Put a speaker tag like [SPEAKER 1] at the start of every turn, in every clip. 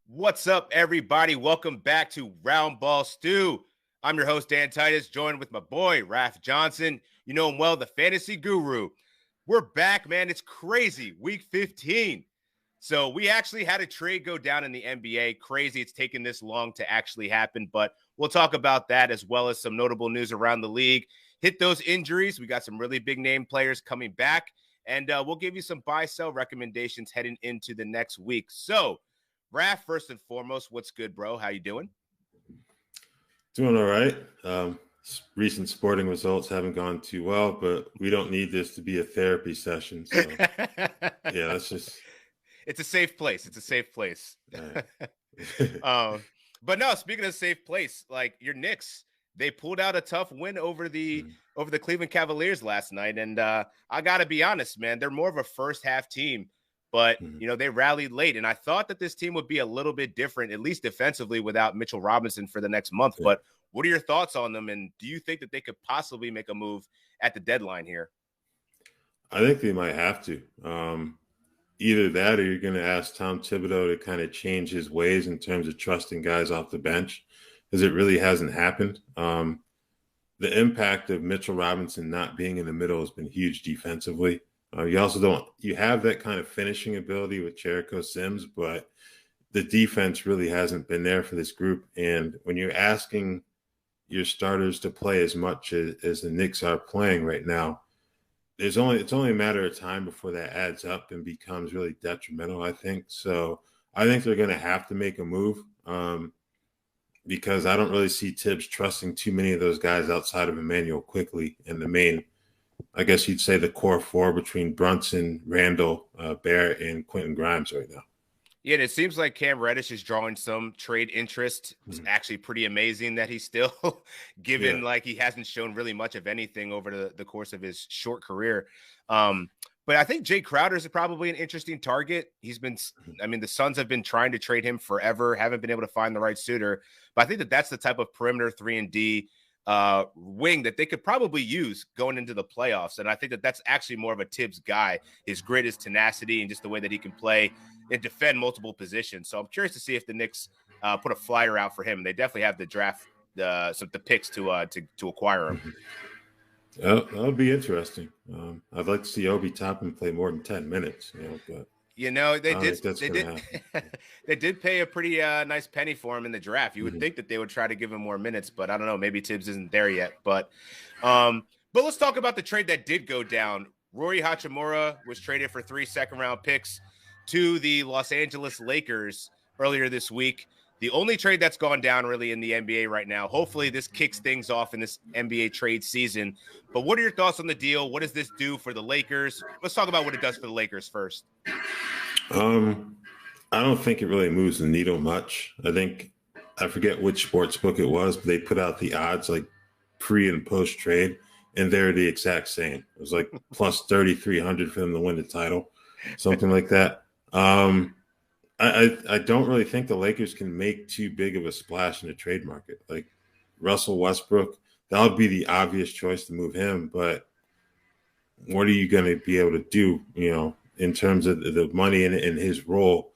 [SPEAKER 1] What's up, everybody? Welcome back to Roundball Stew. I'm your host, Dan Titus, joined with my boy, Raphielle Johnson. You know him well, the fantasy guru. We're back, man. It's crazy. Week 15. So we actually had a trade go down in the NBA. Crazy it's taken this long to actually happen, but we'll talk about that as well as some notable news around the league. Hit those injuries. We got some really big name players coming back, and we'll give you some buy-sell recommendations heading into the next week. So, Raph, first and foremost, what's good, bro? How you doing?
[SPEAKER 2] Doing all right. Recent sporting results haven't gone too well, but we don't need this to be a therapy session. So, yeah, that's just.
[SPEAKER 1] It's a safe place. It's a safe place.
[SPEAKER 2] Right.
[SPEAKER 1] But no, speaking of safe place, like your Knicks, they pulled out a tough win over the Cleveland Cavaliers last night, and I got to be honest, man, they're more of a first half team. But, you know, they rallied late, and I thought that this team would be a little bit different, at least defensively, without Mitchell Robinson for the next month. But what are your thoughts on them, and do you think that they could possibly make a move at the deadline here?
[SPEAKER 2] I think they might have to. Either that or you're going to ask Tom Thibodeau to kind of change his ways in terms of trusting guys off the bench, because it really hasn't happened. The impact of Mitchell Robinson not being in the middle has been huge defensively. You have that kind of finishing ability with Jericho Sims, but the defense really hasn't been there for this group. And when you're asking your starters to play as much as the Knicks are playing right now, it's only a matter of time before that adds up and becomes really detrimental, I think. So I think they're going to have to make a move because I don't really see Tibbs trusting too many of those guys outside of Emmanuel Quickly and the main, I guess you'd say, the core four between Brunson, Randall, Barrett, and Quentin Grimes right now.
[SPEAKER 1] Yeah, and it seems like Cam Reddish is drawing some trade interest. It's actually pretty amazing that he's still given like he hasn't shown really much of anything over the course of his short career. But I think Jay Crowder is probably an interesting target. He's been, I mean, the Suns have been trying to trade him forever, haven't been able to find the right suitor. But I think that that's the type of perimeter 3-and-D wing that they could probably use going into the playoffs. And I think that that's actually more of a Tibbs guy. His grit, his tenacity, and just the way that he can play and defend multiple positions. So I'm curious to see if the Knicks put a flyer out for him. They definitely have the draft, the picks to acquire him.
[SPEAKER 2] That would be interesting. I'd like to see Obi Toppin play more than 10 minutes. But
[SPEAKER 1] they did pay a pretty nice penny for him in the draft. You would think that they would try to give him more minutes, but I don't know. Maybe Tibbs isn't there yet. But let's talk about the trade that did go down. Rui Hachimura was traded for 3 second-round picks to the Los Angeles Lakers earlier this week. The only trade that's gone down really in the NBA right now. Hopefully this kicks things off in this NBA trade season. But what are your thoughts on the deal? What does this do for the Lakers? Let's talk about what it does for the Lakers first.
[SPEAKER 2] I don't think it really moves the needle much. I forget which sports book it was, but they put out the odds like pre and post trade, and they're the exact same. It was like plus 3,300 for them to win the title, something like that. I don't really think the Lakers can make too big of a splash in the trade market. Like Russell Westbrook, that would be the obvious choice to move him. But what are you going to be able to do, in terms of the money and his role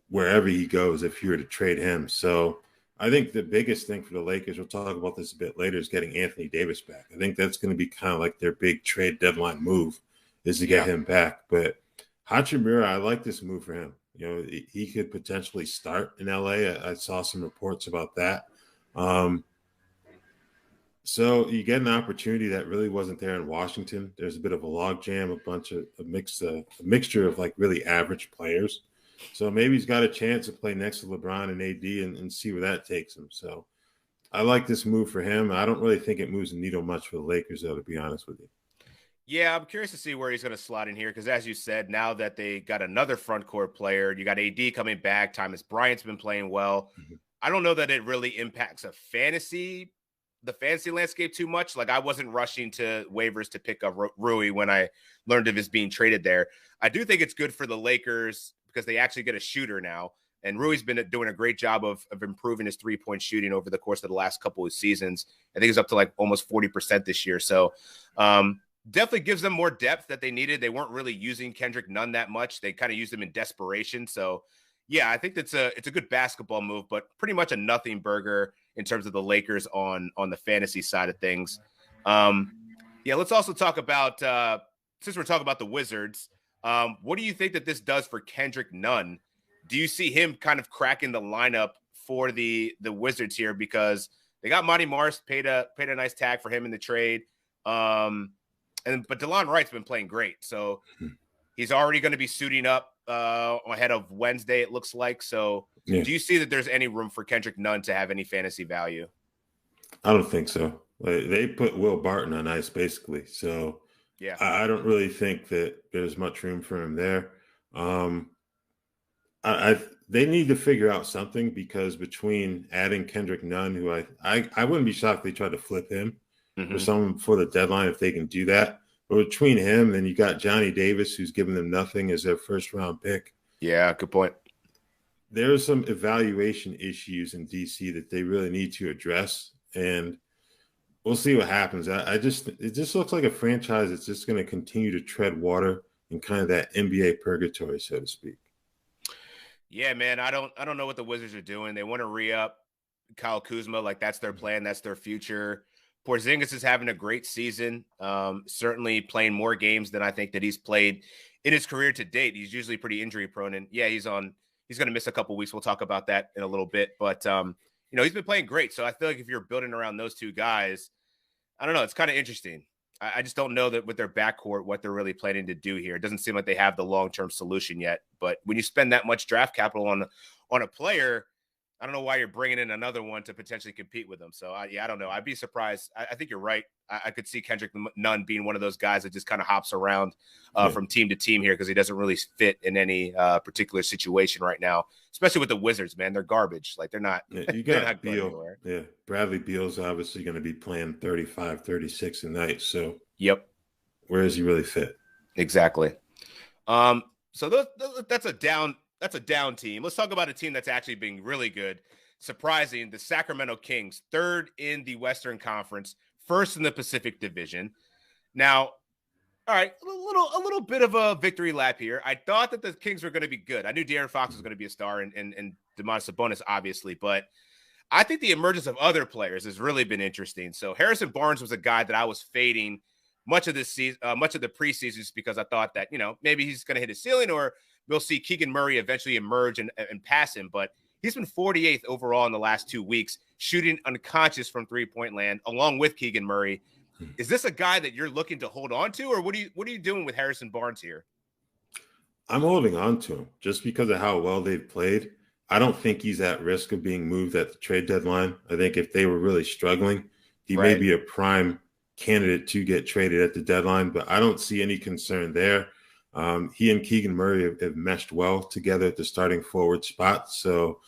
[SPEAKER 2] wherever he goes if you were to trade him? So I think the biggest thing for the Lakers, we'll talk about this a bit later, is getting Anthony Davis back. I think that's going to be kind of like their big trade deadline move is to get him back. But Hachimura, I like this move for him. He could potentially start in LA. I saw some reports about that. So you get an opportunity that really wasn't there in Washington. There's a bit of a logjam, a mixture of like really average players. So maybe he's got a chance to play next to LeBron and AD and see where that takes him. So I like this move for him. I don't really think it moves the needle much for the Lakers, though, to be honest with you.
[SPEAKER 1] Yeah, I'm curious to see where he's going to slot in here because, as you said, now that they got another front court player, you got AD coming back. Thomas Bryant's been playing well. I don't know that it really impacts the fantasy landscape too much. Like I wasn't rushing to waivers to pick up Rui when I learned of his being traded there. I do think it's good for the Lakers because they actually get a shooter now. And Rui's been doing a great job of improving his 3-point shooting over the course of the last couple of seasons. I think he's up to like almost 40% this year. So, definitely gives them more depth that they needed. They weren't really using Kendrick Nunn that much. They kind of used him in desperation. So Yeah, I think it's a good basketball move, but pretty much a nothing burger in terms of the Lakers on the fantasy side of things. Yeah, let's also talk about since we're talking about the Wizards. What do you think that this does for Kendrick Nunn? Do you see him kind of cracking the lineup for the Wizards here, because they got Monty Morris, paid a nice tag for him in the trade, but DeLon Wright's been playing great, so he's already going to be suiting up ahead of Wednesday, it looks like. So
[SPEAKER 2] Yeah.
[SPEAKER 1] do you see that there's any room for Kendrick Nunn to have any fantasy value?
[SPEAKER 2] I don't think so. Like, they put Will Barton on ice basically, so
[SPEAKER 1] yeah,
[SPEAKER 2] I don't really think that there's much room for him there. They need to figure out something, because between adding Kendrick Nunn, who I wouldn't be shocked if they tried to flip him for someone before the deadline if they can do that. But between him, then you got Johnny Davis, who's giving them nothing as their first round pick.
[SPEAKER 1] Yeah, good point.
[SPEAKER 2] There's some evaluation issues in DC that they really need to address, and we'll see what happens. It just looks like a franchise that's just going to continue to tread water in kind of that NBA purgatory, so to speak.
[SPEAKER 1] Yeah, man, I don't know what the Wizards are doing. They want to re-up Kyle Kuzma, like that's their plan, that's their future. Porzingis is having a great season, certainly playing more games than I think that he's played in his career to date. He's usually pretty injury prone, and yeah, he's going to miss a couple weeks. We'll talk about that in a little bit, but he's been playing great. So I feel like if you're building around those two guys, I don't know, it's kind of interesting. I just don't know that with their backcourt, what they're really planning to do here. It doesn't seem like they have the long-term solution yet, but when you spend that much draft capital on a player, I don't know why you're bringing in another one to potentially compete with them. So, I don't know. I'd be surprised. I think you're right. I could see Kendrick Nunn being one of those guys that just kind of hops around from team to team here, because he doesn't really fit in any particular situation right now, especially with the Wizards, man. They're garbage. Like, they're not.
[SPEAKER 2] Yeah, you got Beal. Yeah, Bradley Beal's obviously going to be playing 35, 36 a night. So,
[SPEAKER 1] yep.
[SPEAKER 2] Where does he really fit?
[SPEAKER 1] Exactly. So that's a down. That's a down team. Let's talk about a team that's actually being really good. Surprising, the Sacramento Kings, third in the Western Conference, first in the Pacific Division. Now, all right, a little bit of a victory lap here. I thought that the Kings were going to be good. I knew De'Aaron Fox was going to be a star, and Domantas Sabonis, obviously, but I think the emergence of other players has really been interesting. So Harrison Barnes was a guy that I was fading much of this season, much of the preseason, just because I thought that, maybe he's going to hit his ceiling, or we'll see Keegan Murray eventually emerge and pass him. But he's been 48th overall in the last 2 weeks, shooting unconscious from three-point land, along with Keegan Murray. Is this a guy that you're looking to hold on to, or what are you doing with Harrison Barnes here?
[SPEAKER 2] I'm holding on to him just because of how well they've played. I don't think he's at risk of being moved at the trade deadline. I think if they were really struggling, he may be a prime candidate to get traded at the deadline, but I don't see any concern there. He and Keegan Murray have meshed well together at the starting forward spot. So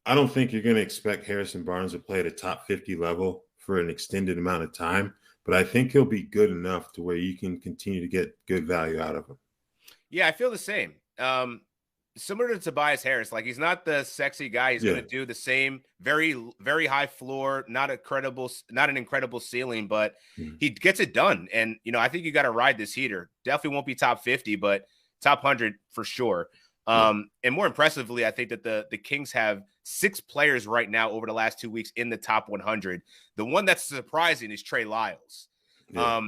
[SPEAKER 2] I don't think you're going to expect Harrison Barnes to play at a top 50 level for an extended amount of time, but I think he'll be good enough to where you can continue to get good value out of him.
[SPEAKER 1] Yeah, I feel the same. Similar to Tobias Harris, like he's not the sexy guy. He's going to do the same, very, very high floor, not an incredible ceiling, but he gets it done. And, I think you got to ride this heater. Definitely won't be top 50, but top 100 for sure. And more impressively, I think that the Kings have 6 players right now over the last 2 weeks in the top 100. The one that's surprising is Trey Lyles. Yeah.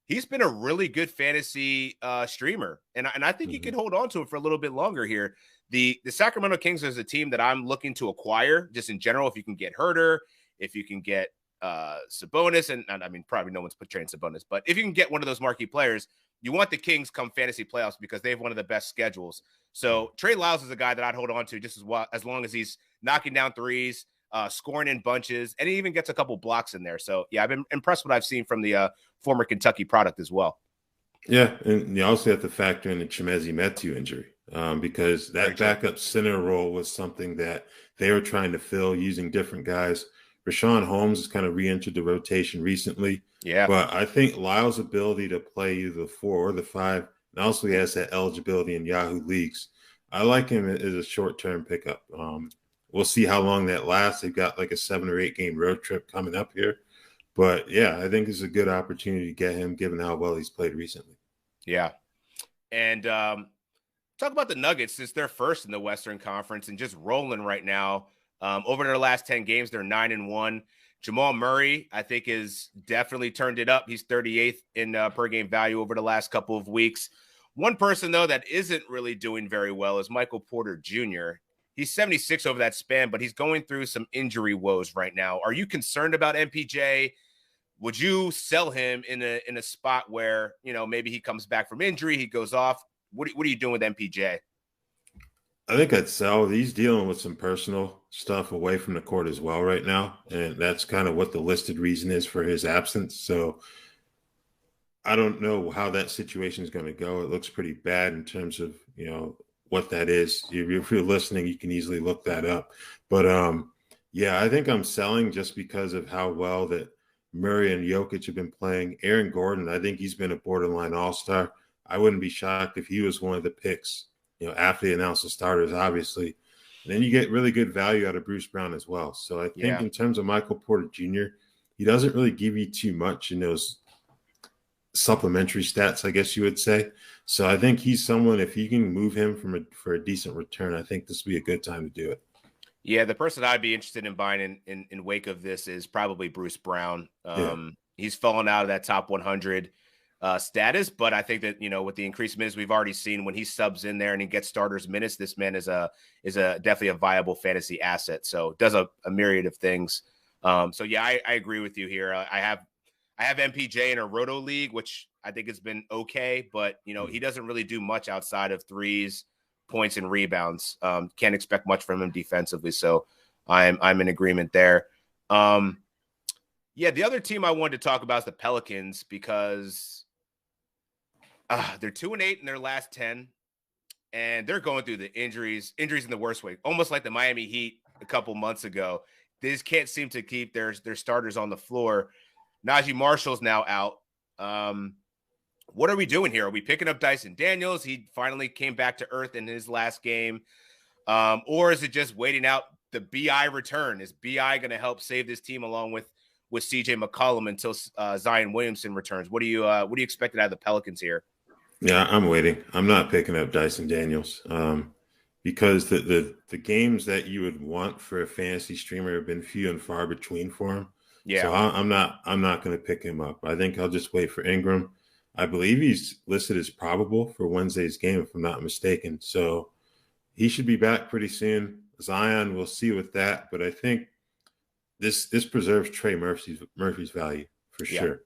[SPEAKER 1] He's been a really good fantasy streamer, and I think you can hold on to him for a little bit longer here. The Sacramento Kings is a team that I'm looking to acquire just in general. If you can get Herter, if you can get Sabonis, and I mean, probably no one's portraying Sabonis, but if you can get one of those marquee players, you want the Kings come fantasy playoffs because they have one of the best schedules. So Trey Lyles is a guy that I'd hold on to just as long as he's knocking down threes, scoring in bunches, and he even gets a couple blocks in there. So, yeah, I've been impressed with what I've seen from the former Kentucky product as well.
[SPEAKER 2] Yeah, and you also have to factor in the Chimezie Metu injury because that backup center role was something that they were trying to fill using different guys. Rashawn Holmes has kind of re-entered the rotation recently.
[SPEAKER 1] Yeah.
[SPEAKER 2] But I think Lyles' ability to play either the 4 or the 5, and also he has that eligibility in Yahoo leagues. I like him as a short-term pickup. We'll see how long that lasts. They've got like a 7 or 8 game road trip coming up here. But, yeah, I think it's a good opportunity to get him given how well he's played recently.
[SPEAKER 1] Yeah. And Talk about the Nuggets since they're first in the Western Conference and just rolling right now. Over their last 10 games, they're 9-1. Jamal Murray, I think, is definitely turned it up. He's 38th in per game value over the last couple of weeks. One person, though, that isn't really doing very well is Michael Porter Jr. He's 76 over that span, but he's going through some injury woes right now. Are you concerned about MPJ? Would you sell him in a spot where, maybe he comes back from injury, he goes off? What are you doing with MPJ?
[SPEAKER 2] I think I'd sell. He's dealing with some personal stuff away from the court as well right now, and that's kind of what the listed reason is for his absence. So I don't know how that situation is going to go. It looks pretty bad in terms of, what that is. If you're listening, you can easily look that up. But yeah, I think I'm selling just because of how well that Murray and Jokic have been playing. Aaron Gordon, I think he's been a borderline all-star. I wouldn't be shocked if he was one of the picks, after they announce the starters, obviously. And then you get really good value out of Bruce Brown as well. So I think in terms of Michael Porter Jr., he doesn't really give you too much in those supplementary stats, I guess you would say. So I think he's someone, if you can move him for a decent return, I think this would be a good time to do it.
[SPEAKER 1] Yeah, the person I'd be interested in buying in wake of this is probably Bruce Brown. He's fallen out of that top 100 status, but I think that, with the increased minutes we've already seen when he subs in there and he gets starters minutes, this man is a definitely a viable fantasy asset. So does a myriad of things. So yeah, I agree with you here. I have MPJ in a Roto league, which I think has been okay, but he doesn't really do much outside of threes, points, and rebounds. Can't expect much from him defensively. So I'm in agreement there. Yeah, the other team I wanted to talk about is the Pelicans because they're 2-8 in their last 10, and they're going through the injuries in the worst way, almost like the Miami Heat a couple months ago. They just can't seem to keep their starters on the floor. Najee Marshall's now out. What are we doing here? Are we picking up Dyson Daniels? He finally came back to earth in his last game. Or is it just waiting out the BI return? Is BI going to help save this team along with CJ McCollum until Zion Williamson returns? What do you expect out of the Pelicans here?
[SPEAKER 2] Yeah, I'm waiting. I'm not picking up Dyson Daniels because the games that you would want for a fantasy streamer have been few and far between for him. Yeah. So I'm not going to pick him up. I think I'll just wait for Ingram. I believe he's listed as probable for Wednesday's game, if I'm not mistaken. So he should be back pretty soon. Zion, we'll see with that. But I think this preserves Trey Murphy's value for sure.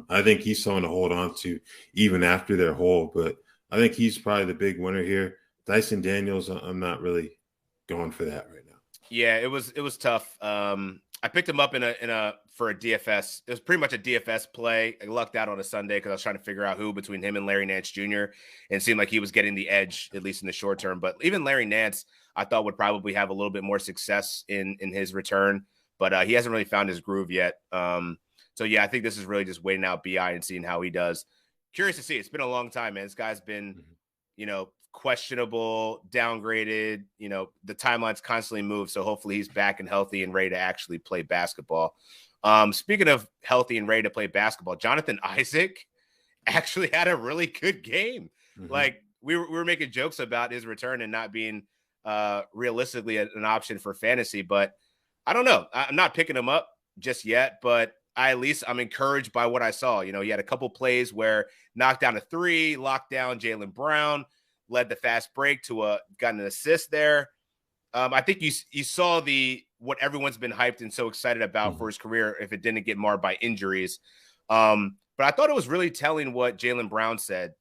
[SPEAKER 2] I think he's someone to hold on to even after their hole. But I think he's probably the big winner here. Dyson Daniels, I'm not really going for that right now.
[SPEAKER 1] Yeah, it was tough. I picked him up for a DFS. It was pretty much a DFS play. I lucked out on a Sunday because I was trying to figure out who between him and Larry Nance Jr. And it seemed like he was getting the edge, at least in the short term. But even Larry Nance, I thought would probably have a little bit more success in his return. But he hasn't really found his groove yet. So, yeah, I think this is really just waiting out BI and seeing how he does. Curious to see. It's been a long time, man. This guy's been, questionable, downgraded. The timeline's constantly moved. So hopefully he's back and healthy and ready to actually play basketball. Speaking of healthy and ready to play basketball, Jonathan Isaac actually had a really good game. Mm-hmm. Like we were making jokes about his return and not being realistically an option for fantasy, but I don't know. I'm not picking him up just yet, but I'm encouraged by what I saw. He had a couple plays where knocked down a three, locked down Jaylen Brown, led the fast break to got an assist there. I think you saw what everyone's been hyped and so excited about for his career if it didn't get marred by injuries. But I thought it was really telling what Jaylen Brown said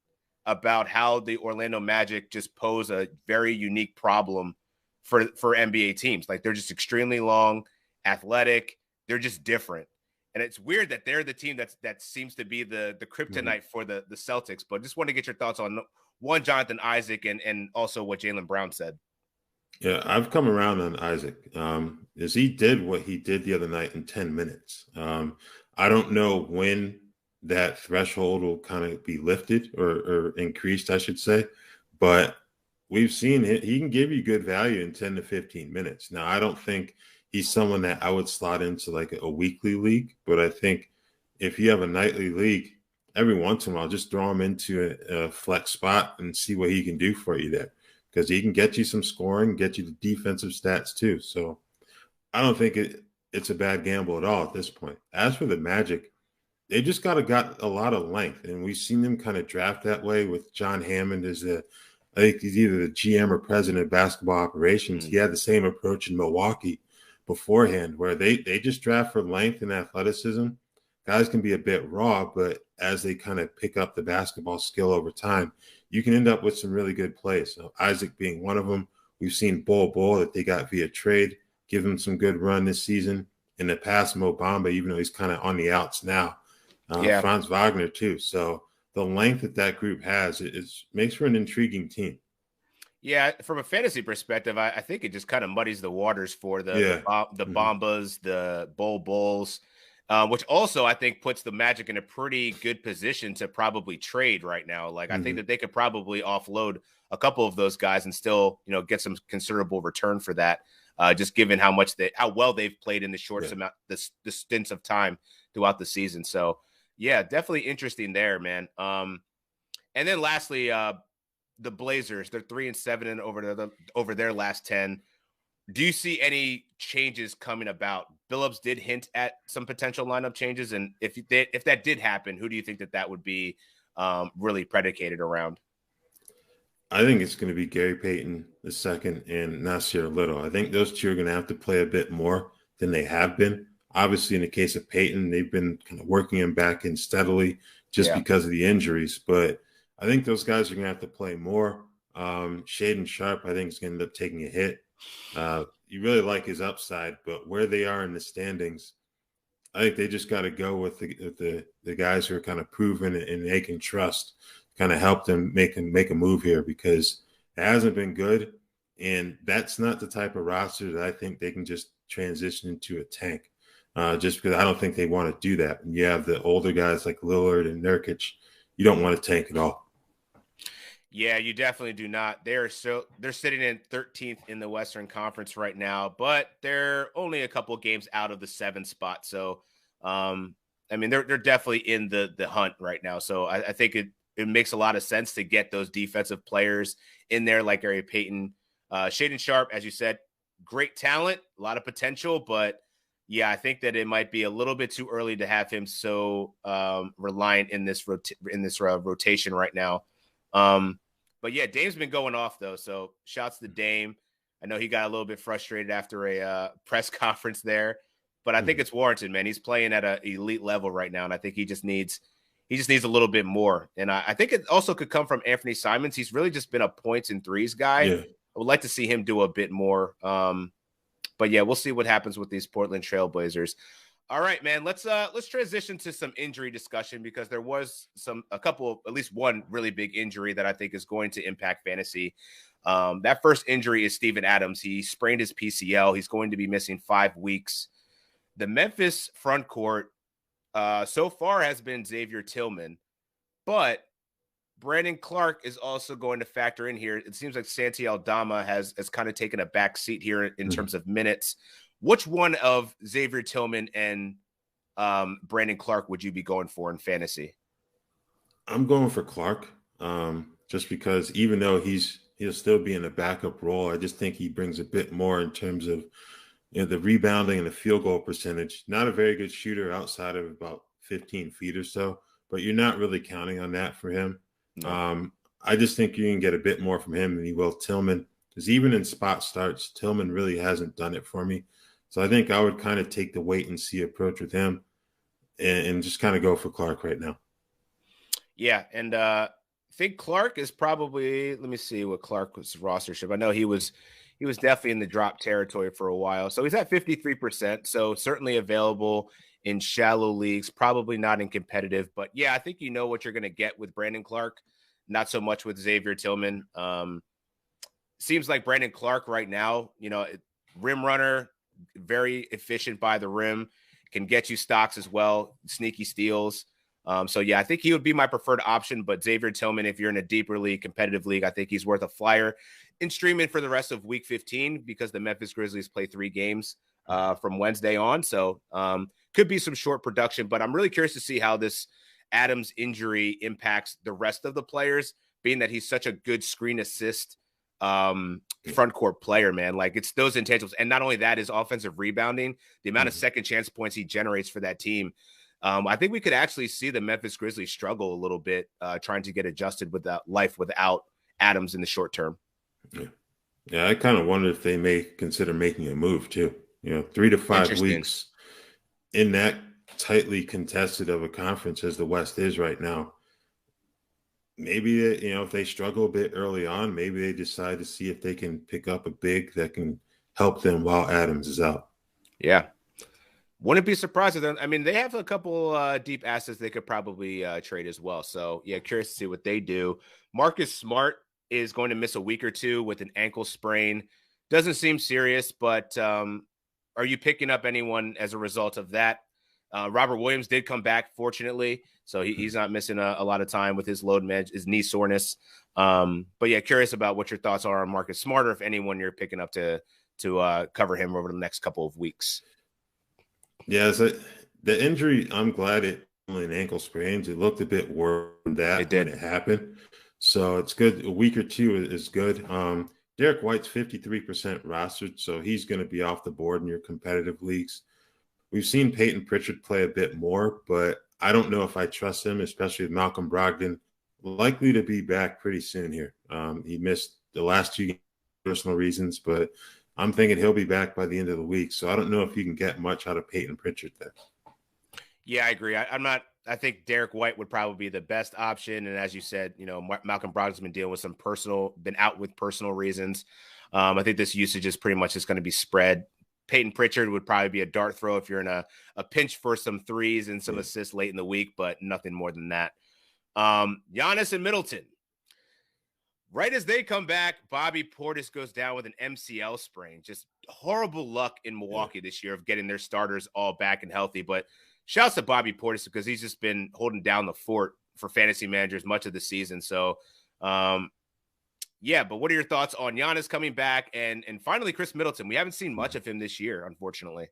[SPEAKER 1] about how the Orlando Magic just pose a very unique problem for NBA teams. Like they're just extremely long, athletic. They're just different. And it's weird that they're the team that seems to be the kryptonite for the Celtics. But just want to get your thoughts on one, Jonathan Isaac, and also what Jaylen Brown said.
[SPEAKER 2] Yeah, I've come around on Isaac. Is he did what he did the other night in 10 minutes. I don't know when that threshold will kind of be lifted or increased, I should say. But we've seen he can give you good value in 10 to 15 minutes. Now, I don't think he's someone that I would slot into like a weekly league. But I think if you have a nightly league, every once in a while, just throw him into a flex spot and see what he can do for you there. because he can get you some scoring, get you the defensive stats too. So I don't think it's a bad gamble at all at this point. As for the Magic, they just got a lot of length, and we've seen them kind of draft that way with John Hammond as I think he's either the GM or president of basketball operations. He had the same approach in Milwaukee beforehand, where they just draft for length and athleticism. Guys can be a bit raw, but as they kind of pick up the basketball skill over time, you can end up with some really good plays. So Isaac being one of them. We've seen Bol that they got via trade give him some good run this season. In the past, Mo Bamba, even though he's kind of on the outs now. Franz Wagner too. So the length that group has, it makes for an intriguing team.
[SPEAKER 1] Yeah, from a fantasy perspective, I think it just kind of muddies the waters for the Bombas, the Bulls, which also I think puts the Magic in a pretty good position to probably trade right now. Like I think that they could probably offload a couple of those guys and still, get some considerable return for that. Just given how well they've played in the short amount, the stints of time throughout the season. So yeah, definitely interesting there, man. And then lastly, the Blazers, they're 3-7 and over their last 10. Do you see any changes coming about? Billups did hint at some potential lineup changes, and if that did happen, who do you think that would be really predicated around?
[SPEAKER 2] I think it's going to be Gary Payton II and Nasir Little. I think those two are going to have to play a bit more than they have been. Obviously, in the case of Payton, they've been kind of working him back in steadily just because of the injuries. But I think those guys are going to have to play more. Shaedon Sharpe, I think, is going to end up taking a hit. You really like his upside, but where they are in the standings, I think they just got to go with the guys who are kind of proven and they can trust, kind of help them make a move here, because it hasn't been good. And that's not the type of roster that I think they can just transition into a tank. Just because I don't think they want to do that. And you have the older guys like Lillard and Nurkic, you don't want to tank at all.
[SPEAKER 1] Yeah, you definitely do not. They're sitting in 13th in the Western Conference right now, but they're only a couple of games out of the 7th spot. So, I mean, they're definitely in the hunt right now. So I think it makes a lot of sense to get those defensive players in there like Gary Payton. Shaedon Sharpe, as you said, great talent, a lot of potential, but yeah, I think that it might be a little bit too early to have him so reliant in this rotation right now. But yeah, Dame's been going off though. So shouts to Dame. I know he got a little bit frustrated after a press conference there, but I think it's warranted, man. He's playing at an elite level right now. And I think he just needs a little bit more. And I think it also could come from Anthony Simons. He's really just been a points and threes guy. Yeah. I would like to see him do a bit more. But yeah, we'll see what happens with these Portland Trailblazers. All right, man, let's transition to some injury discussion, because there was at least one really big injury that I think is going to impact fantasy. That first injury is Steven Adams. He sprained his PCL. He's going to be missing 5 weeks. The Memphis front court so far has been Xavier Tillman, but Brandon Clark is also going to factor in here. It seems like Santi Aldama has kind of taken a back seat here in terms of minutes. Which one of Xavier Tillman and Brandon Clark would you be going for in fantasy?
[SPEAKER 2] I'm going for Clark, just because even though he'll still be in a backup role, I just think he brings a bit more in terms of the rebounding and the field goal percentage. Not a very good shooter outside of about 15 feet or so, but you're not really counting on that for him. No. I just think you can get a bit more from him than you will Tillman, because even in spot starts, Tillman really hasn't done it for me. So I think I would kind of take the wait and see approach with him and just kind of go for Clark right now.
[SPEAKER 1] Yeah, and I think Clark is probably, let me see what Clark was rostership. I know he was definitely in the drop territory for a while. So he's at 53%. So certainly available in shallow leagues, probably not in competitive. But yeah, I think you know what you're going to get with Brandon Clark. Not so much with Xavier Tillman. Seems like Brandon Clark right now, rim runner, very efficient by the rim, can get you stocks as well, sneaky steals. So yeah, I think he would be my preferred option. But Xavier Tillman, if you're in a deeper league, competitive league, I think he's worth a flyer in streaming for the rest of week 15, because the Memphis Grizzlies play 3 games from Wednesday on. So could be some short production, but I'm really curious to see how this Adams injury impacts the rest of the players, being that he's such a good screen assist front court player, man. Like, it's those intangibles. And not only that, his offensive rebounding, the amount of second chance points he generates for that team. I think we could actually see the Memphis Grizzlies struggle a little bit trying to get adjusted without Adams in the short term.
[SPEAKER 2] Yeah, I kind of wonder if they may consider making a move too. 3 to 5 weeks in that tightly contested of a conference as the West is right now. Maybe if they struggle a bit early on, maybe they decide to see if they can pick up a big that can help them while Adams is out.
[SPEAKER 1] Yeah. Wouldn't be surprised if them. I mean, they have a couple deep assets they could probably trade as well. So, yeah, curious to see what they do. Marcus Smart is going to miss a week or two with an ankle sprain. Doesn't seem serious, but are you picking up anyone as a result of that? Robert Williams did come back, fortunately, so he's not missing a lot of time with his load manage, his knee soreness. But yeah, curious about what your thoughts are on Marcus Smart, or if anyone you're picking up to cover him over the next couple of weeks.
[SPEAKER 2] Yeah, so the injury, I'm glad it only an ankle sprain. It looked a bit worse than that when it happened. So it's good. A week or two is good. Derek White's 53% rostered, so he's going to be off the board in your competitive leagues. We've seen Peyton Pritchard play a bit more, but I don't know if I trust him, especially with Malcolm Brogdon likely to be back pretty soon here. He missed the last 2 games for personal reasons, but I'm thinking he'll be back by the end of the week. So I don't know if you can get much out of Peyton Pritchard there.
[SPEAKER 1] Yeah, I agree. I think Derek White would probably be the best option. And as you said, Malcolm Brogdon's been dealing with been out with personal reasons. I think this usage is pretty much just going to be spread. Peyton Pritchard would probably be a dart throw if you're in a pinch for some threes and some assists late in the week, but nothing more than that. Giannis and Middleton. Right as they come back, Bobby Portis goes down with an MCL sprain. Just horrible luck in Milwaukee this year of getting their starters all back and healthy. But shouts to Bobby Portis because he's just been holding down the fort for fantasy managers much of the season. So, but what are your thoughts on Giannis coming back and finally Chris Middleton? We haven't seen much of him this year, unfortunately.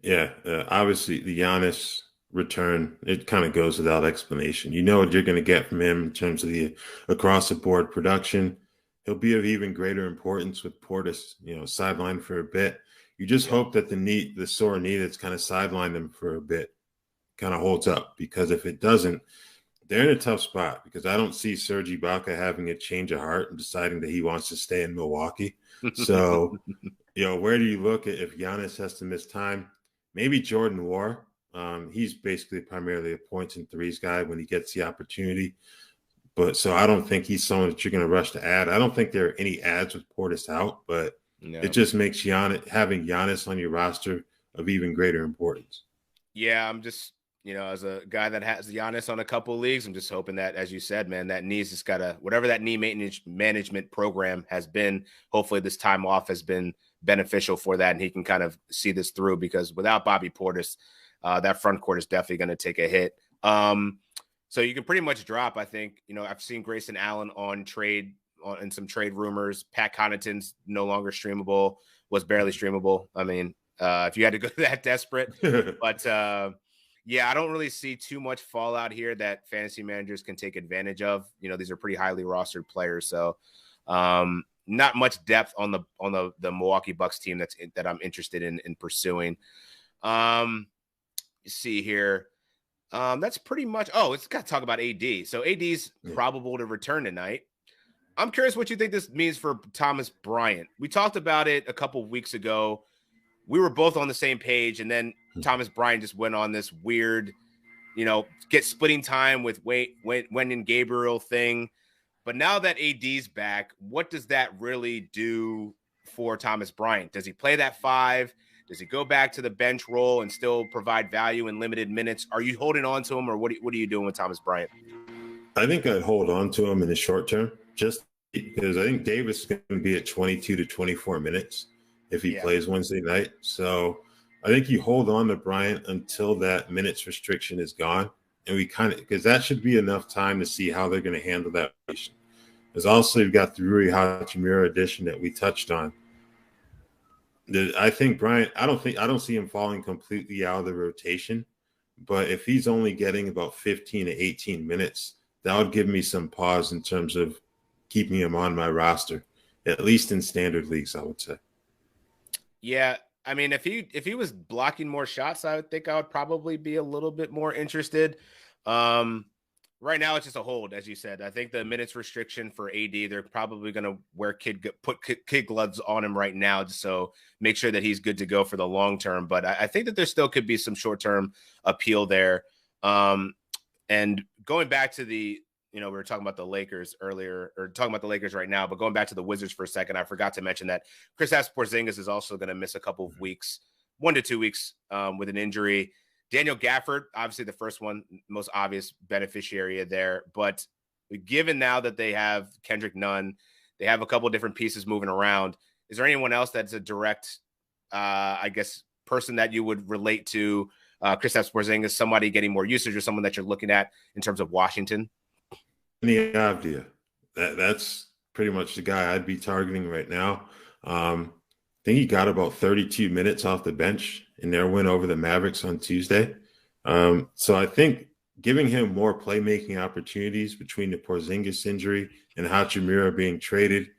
[SPEAKER 2] Yeah, obviously the Giannis return, it kind of goes without explanation. You know what you're going to get from him in terms of the across-the-board production. He'll be of even greater importance with Portis, sidelined for a bit. You just hope that the sore knee that's kind of sidelined him for a bit kind of holds up, because if it doesn't, they're in a tough spot, because I don't see Serge Ibaka having a change of heart and deciding that he wants to stay in Milwaukee. So, where do you look at if Giannis has to miss time? Maybe Jordan War. He's basically primarily a points and threes guy when he gets the opportunity. But so I don't think he's someone that you're going to rush to add. I don't think there are any ads with Portis out, but it just makes having Giannis on your roster of even greater importance.
[SPEAKER 1] Yeah, I'm just, as a guy that has Giannis on a couple of leagues, I'm just hoping that, as you said, man, that knee's just got whatever that knee maintenance management program has been, hopefully this time off has been beneficial for that, and he can kind of see this through, because without Bobby Portis, that front court is definitely going to take a hit. So you can pretty much drop, I think. I've seen Grayson Allen on some trade rumors. Pat Connaughton's no longer streamable, was barely streamable. I mean, if you had to go that desperate. But, I don't really see too much fallout here that fantasy managers can take advantage of. These are pretty highly rostered players. So not much depth on the Milwaukee Bucks team that I'm interested in pursuing. See here. That's pretty much. It's got to talk about AD. So AD's probable to return tonight. I'm curious what you think this means for Thomas Bryant. We talked about it a couple of weeks ago. We were both on the same page, and then Thomas Bryant just went on this weird, get splitting time with Wenyen Gabriel thing. But now that AD's back, what does that really do for Thomas Bryant? Does he play that 5? Does he go back to the bench role and still provide value in limited minutes? Are you holding on to him, or what are you doing with Thomas Bryant?
[SPEAKER 2] I think I'd hold on to him in the short term, just because I think Davis is going to be at 22 to 24 minutes if he plays Wednesday night. So I think you hold on to Bryant until that minutes restriction is gone. And because that should be enough time to see how they're going to handle that. There's also, you've got the Rui Hachimura addition that we touched on. I think Bryant, I don't see him falling completely out of the rotation, but if he's only getting about 15 to 18 minutes, that would give me some pause in terms of keeping him on my roster. at least in standard leagues, I would say.
[SPEAKER 1] Yeah, I mean, if he was blocking more shots, I would think I would probably be a little bit more interested. Right now, it's just a hold, as you said. I think the minutes restriction for AD, they're probably going to put kid gloves on him right now, so make sure that he's good to go for the long term. But I think that there still could be some short term appeal there. And going back to we were talking about the Lakers earlier, or talking about the Lakers right now, but going back to the Wizards for a second, I forgot to mention that Kristaps Porzingis is also going to miss a couple of weeks, 1 to 2 weeks, with an injury. Daniel Gafford, obviously the first one, most obvious beneficiary there. But given now that they have Kendrick Nunn, they have a couple of different pieces moving around. Is there anyone else that's a direct, person that you would relate to Kristaps Porzingis, somebody getting more usage, or someone that you're looking at in terms of Washington?
[SPEAKER 2] Any idea? That's pretty much the guy I'd be targeting right now. I think he got about 32 minutes off the bench in their win over the Mavericks on Tuesday. So I think giving him more playmaking opportunities between the Porzingis injury and Hachimura being traded,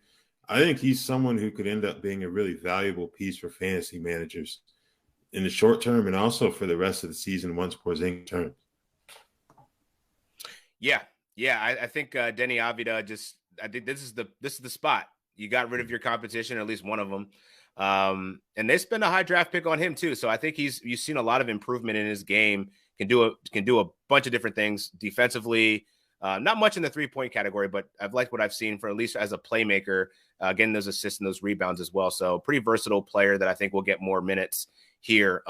[SPEAKER 2] I think he's someone who could end up being a really valuable piece for fantasy managers in the short term and also for the rest of the season once Porzingis turns.
[SPEAKER 1] Yeah, I think Denny Avila I think this is the spot. You got rid of your competition, or at least one of them. And they spent a high draft pick on him too. So I think you've seen a lot of improvement in his game. Can do a bunch of different things defensively. Not much in the 3-point category, but I've liked what I've seen for at least as a playmaker, getting those assists and those rebounds as well. So pretty versatile player that I think will get more minutes here.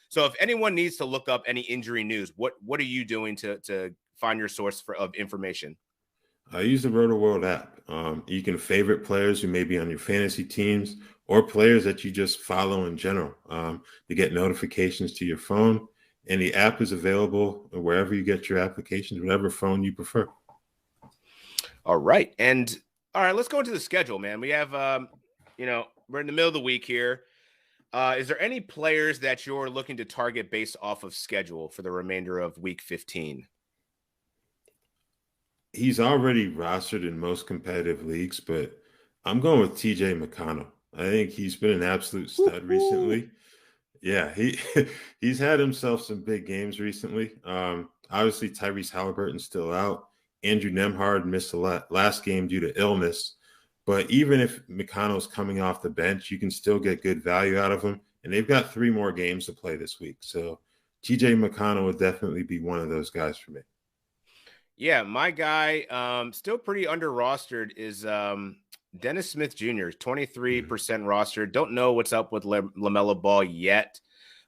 [SPEAKER 1] So if anyone needs to look up any injury news, what are you doing to find your source of information?
[SPEAKER 2] I use the Roto World app. You can favorite players who may be on your fantasy teams or players that you just follow in general to get notifications to your phone. And the app is available wherever you get your applications, whatever phone you prefer.
[SPEAKER 1] All right. Let's go into the schedule, man. We have, we're in the middle of the week here. Is there any players that you're looking to target based off of schedule for the remainder of week 15?
[SPEAKER 2] He's already rostered in most competitive leagues, but I'm going with TJ McConnell. I think he's been an absolute stud recently. Yeah, he's had himself some big games recently. Obviously, Tyrese Halliburton's still out. Andrew Nembhard missed the last game due to illness. But even if McConnell's coming off the bench, you can still get good value out of him. And they've got 3 more games to play this week. So TJ McConnell would definitely be one of those guys for me.
[SPEAKER 1] Yeah, my guy, still pretty under-rostered, is Dennis Smith Jr., 23% rostered. Don't know what's up with LaMelo Ball yet.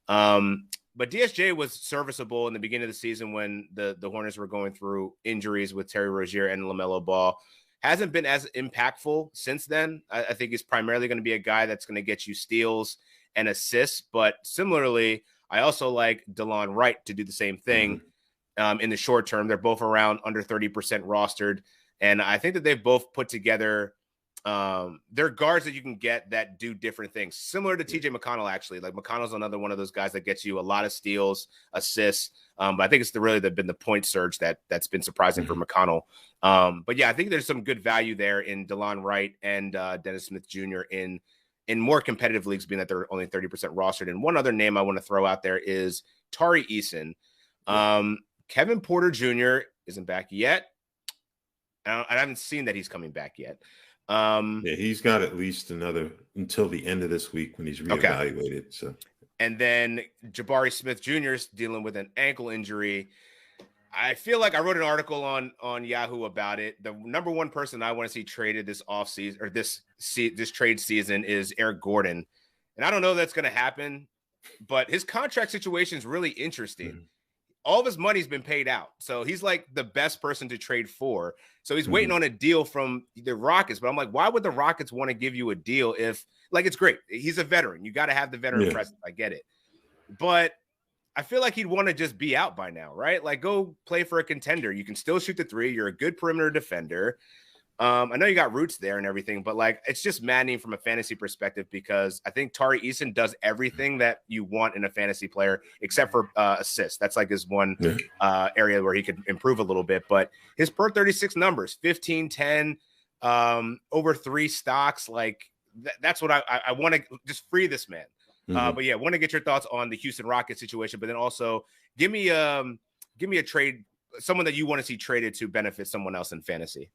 [SPEAKER 1] But DSJ was serviceable in the beginning of the season when the Hornets were going through injuries with Terry Rozier and LaMelo Ball. Hasn't been as impactful since then. I think he's primarily going to be a guy that's going to get you steals and assists. But similarly, I also like DeLon Wright to do the same thing. In the short term. They're both around under 30% rostered. And I think that they've both put together, they're guards that you can get that do different things. Similar to TJ McConnell, actually. Like McConnell's another one of those guys that gets you a lot of steals, assists. But I think it's been the point surge that's been surprising for McConnell. But yeah, I think there's some good value there in DeLon Wright and Dennis Smith Jr. in more competitive leagues, being that they're only 30% rostered. And one other name I want to throw out there is Tari Eason. Kevin Porter Jr. isn't back yet. I haven't seen that he's coming back yet.
[SPEAKER 2] Yeah, he's got at least another until the end of this week when he's reevaluated. Okay. So,
[SPEAKER 1] and then Jabari Smith Jr. is dealing with an ankle injury. I feel like I wrote an article on Yahoo about it. The number one person I want to see traded this offseason or this trade season is Eric Gordon, and I don't know if that's going to happen, but his contract situation is really interesting. All of his money's been paid out. So he's like the best person to trade for. So he's waiting on a deal from the Rockets. But I'm like, why would the Rockets want to give you a deal if, like, it's great. He's a veteran. You got to have the veteran presence. I get it. But I feel like he'd want to just be out by now, right? Like, go play for a contender. You can still shoot the 3. You're a good perimeter defender. I know you got roots there and everything, but like it's just maddening from a fantasy perspective because I think Tari Eason does everything that you want in a fantasy player except for assists. That's like his one area where he could improve a little bit. But his per 36 numbers, 15, 10, over 3 stocks. Like that's what I want to just free this man. But yeah, want to get your thoughts on the Houston Rockets situation, but then also give me a trade, someone that you want to see traded to benefit someone else in fantasy.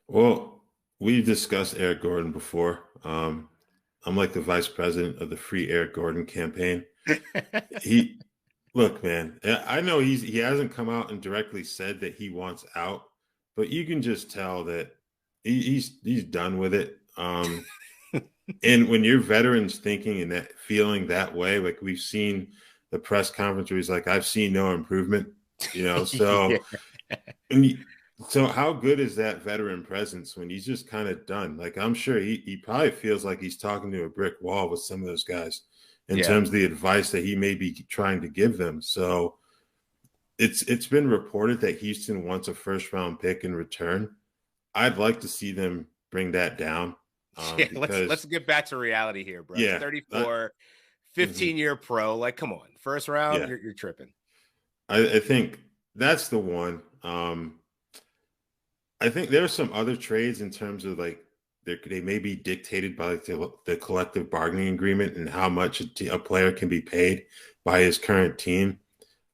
[SPEAKER 2] Well, we've discussed Eric Gordon before. I'm like the vice president of the Free Eric Gordon campaign. Look, man, I know he hasn't come out and directly said that he wants out, but you can just tell that he's done with it. And when your veterans thinking and that feeling that way, like we've seen the press conference where he's like, I've seen no improvement, so yeah. So how good is that veteran presence when he's just kind of done? Like, I'm sure he probably feels like he's talking to a brick wall with some of those guys in terms of the advice that he may be trying to give them. So it's been reported that Houston wants a first-round pick in return. I'd like to see them bring that down.
[SPEAKER 1] Let's get back to reality here, bro. Yeah, 34, 15-year pro. Like, come on. First round, you're tripping.
[SPEAKER 2] I think that's the one. I think there are some other trades in terms of like they may be dictated by like the collective bargaining agreement and how much a player can be paid by his current team.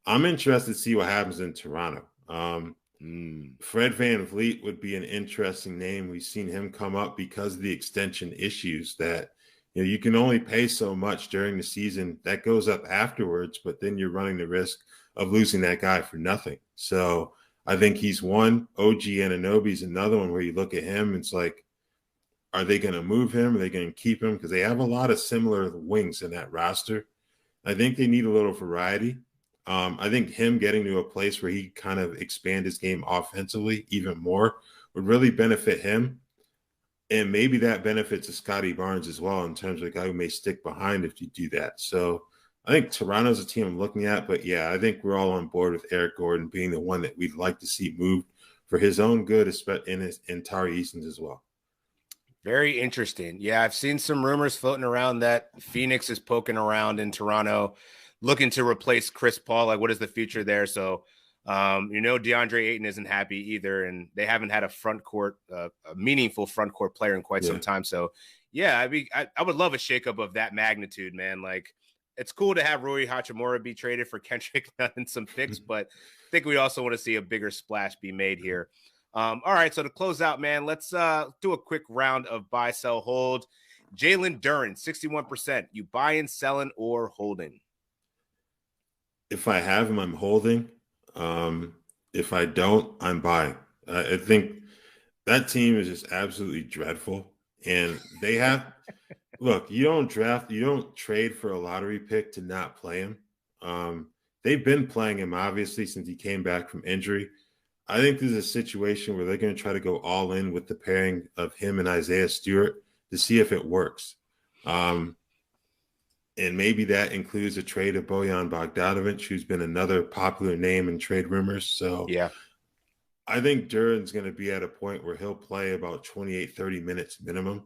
[SPEAKER 2] I'm interested to see what happens in Toronto. Fred VanVleet would be an interesting name. We've seen him come up because of the extension issues that you can only pay so much during the season. That goes up afterwards, but then you're running the risk of losing that guy for nothing. So I think he's one. OG Anunoby's another one where you look at him and it's like, are they going to move him? Are they going to keep him? Because they have a lot of similar wings in that roster. I think they need a little variety. I think him getting to a place where he kind of expand his game offensively even more would really benefit him. And maybe that benefits Scotty Barnes as well in terms of a guy who may stick behind if you do that. So I think Toronto's a team I'm looking at. But, yeah, I think we're all on board with Eric Gordon being the one that we'd like to see moved for his own good and Tari Eason's as well.
[SPEAKER 1] Very interesting. Yeah, I've seen some rumors floating around that Phoenix is poking around in Toronto, looking to replace Chris Paul. Like, what is the future there? So, DeAndre Ayton isn't happy either, and they haven't had a meaningful front court player in quite some time. So, yeah, I would love a shakeup of that magnitude, man. Like, it's cool to have Rui Hachimura be traded for Kendrick Nunn and some picks, but I think we also want to see a bigger splash be made here. All right, so to close out, man, let's do a quick round of buy, sell, hold. Jalen Duren, 61%. You buying, selling, or holding?
[SPEAKER 2] If I have him, I'm holding. If I don't, I'm buying. I think that team is just absolutely dreadful. And they have – look, you don't trade for a lottery pick to not play him. They've been playing him, obviously, since he came back from injury. I think this is a situation where they're going to try to go all in with the pairing of him and Isaiah Stewart to see if it works. And maybe that includes a trade of Bojan Bogdanovic, who's been another popular name in trade rumors. So
[SPEAKER 1] yeah,
[SPEAKER 2] I think Duren's going to be at a point where he'll play about 28, 30 minutes minimum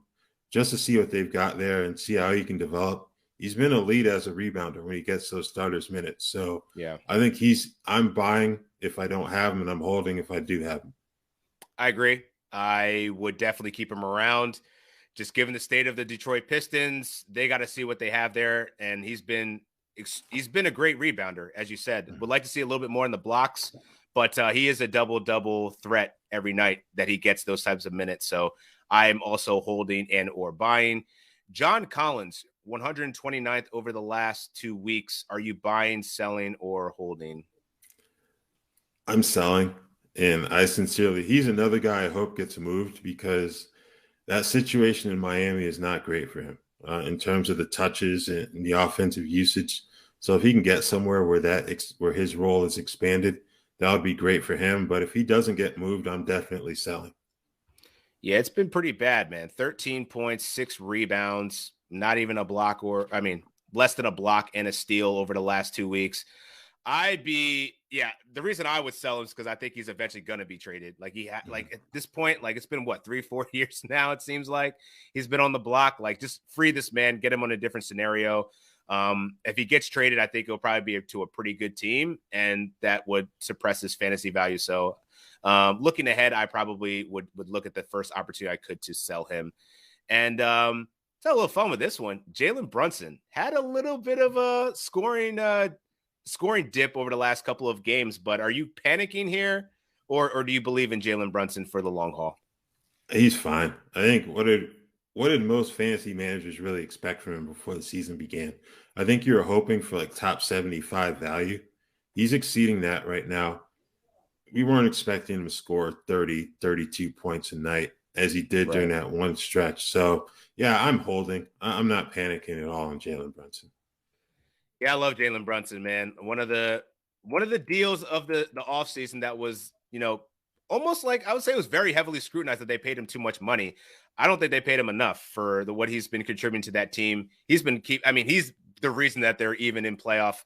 [SPEAKER 2] just to see what they've got there and see how he can develop. He's been elite as a rebounder when he gets those starters minutes. So
[SPEAKER 1] yeah,
[SPEAKER 2] I think I'm buying if I don't have him, and I'm holding if I do have him.
[SPEAKER 1] I agree. I would definitely keep him around. Just given the state of the Detroit Pistons, they got to see what they have there. And he's been a great rebounder, as you said. Would like to see a little bit more in the blocks, but he is a double-double threat every night that he gets those types of minutes. So I'm also holding and or buying. John Collins, 129th over the last 2 weeks. Are you buying, selling, or holding?
[SPEAKER 2] I'm selling, and he's another guy I hope gets moved because that situation in Miami is not great for him in terms of the touches and the offensive usage. So if he can get somewhere where his role is expanded, that would be great for him. But if he doesn't get moved, I'm definitely selling.
[SPEAKER 1] Yeah, it's been pretty bad, man. 13 points, 6 rebounds, not even a block less than a block and a steal over the last 2 weeks. The reason I would sell him is because I think he's eventually going to be traded. Like at this point, like it's been 3-4 years now. It seems like he's been on the block. Like just free this man, get him on a different scenario. If he gets traded, I think he'll probably be to a pretty good team, and that would suppress his fantasy value. So Looking ahead, I probably would look at the first opportunity I could to sell him. And had a little fun with this one. Jalen Brunson had a little bit of a scoring dip over the last couple of games, but are you panicking here, or do you believe in Jalen Brunson for the long haul?
[SPEAKER 2] He's fine. I think what did most fantasy managers really expect from him before the season began? I think you were hoping for like top 75 value. He's exceeding that right now. We weren't expecting him to score 30, 32 points a night as he did during that one stretch. So, yeah, I'm holding. I'm not panicking at all on Jalen Brunson.
[SPEAKER 1] Yeah, I love Jalen Brunson, man. One of the deals of the offseason that was, almost like I would say it was very heavily scrutinized that they paid him too much money. I don't think they paid him enough for what he's been contributing to that team. He's the reason that they're even in playoff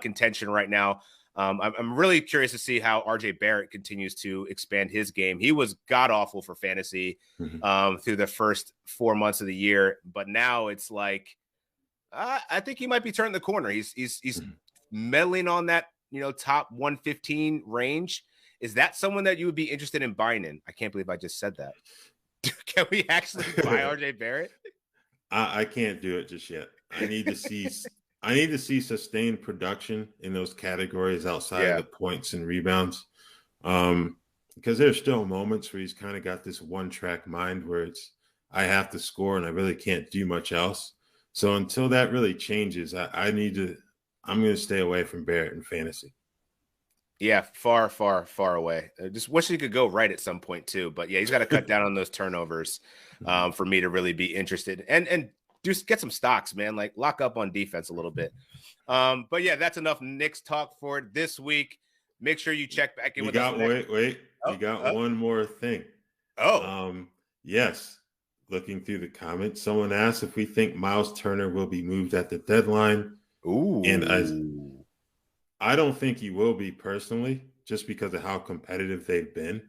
[SPEAKER 1] contention right now. I'm really curious to see how RJ Barrett continues to expand his game. He was god awful for fantasy through the first 4 months of the year, but now it's like I think he might be turning the corner. He's meddling on that top 115 range. Is that someone that you would be interested in buying in? I can't believe I just said that. Can we actually buy RJ Barrett?
[SPEAKER 2] I can't do it just yet. I need to see sustained production in those categories outside of the points and rebounds. Because there's still moments where he's kind of got this one-track mind where it's I have to score and I really can't do much else. So until that really changes, I'm going to stay away from Barrett in fantasy.
[SPEAKER 1] Yeah, far, far, far away. I just wish he could go right at some point too. But yeah, he's got to cut down on those turnovers for me to really be interested. And just get some stocks, man. Like lock up on defense a little bit. But yeah, that's enough Knicks talk for this week. Make sure you check back in with us.
[SPEAKER 2] We got one more thing. Yes. Looking through the comments, someone asked if we think Myles Turner will be moved at the deadline.
[SPEAKER 1] Ooh.
[SPEAKER 2] And I don't think he will be personally, just because of how competitive they've been.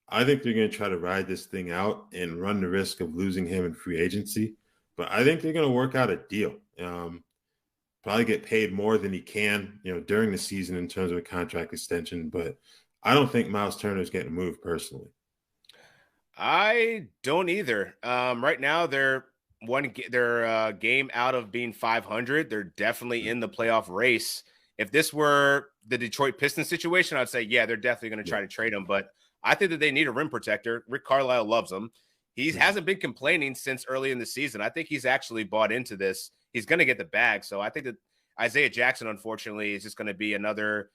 [SPEAKER 2] I think they're going to try to ride this thing out and run the risk of losing him in free agency. But I think they're going to work out a deal. Probably get paid more than he can, during the season in terms of a contract extension. But I don't think Myles Turner is getting moved personally.
[SPEAKER 1] I don't either. Right now, they're game out of being 500. They're definitely in the playoff race. If this were the Detroit Pistons situation, I'd say, yeah, they're definitely going to try to trade him. But I think that they need a rim protector. Rick Carlisle loves him. He hasn't been complaining since early in the season. I think he's actually bought into this. He's going to get the bag. So I think that Isaiah Jackson, unfortunately, is just going to be another,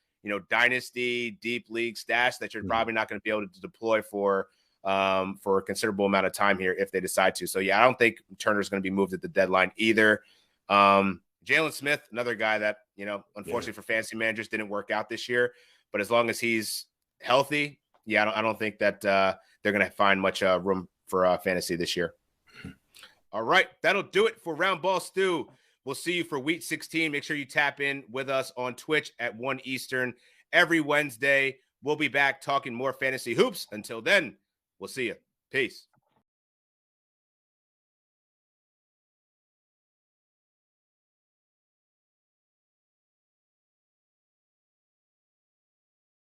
[SPEAKER 1] dynasty deep league stash that you're probably not going to be able to deploy for a considerable amount of time here if they decide to. So yeah, I don't think Turner's going to be moved at the deadline either. Jalen Smith, another guy that, unfortunately for fantasy managers didn't work out this year, but as long as he's healthy, I don't think that they're going to find much room for fantasy this year. All right, that'll do it for Roundball Stew. We'll see you for week 16. Make sure you tap in with us on Twitch at 1 Eastern every Wednesday. We'll be back talking more fantasy hoops. Until then, we'll see you. Peace.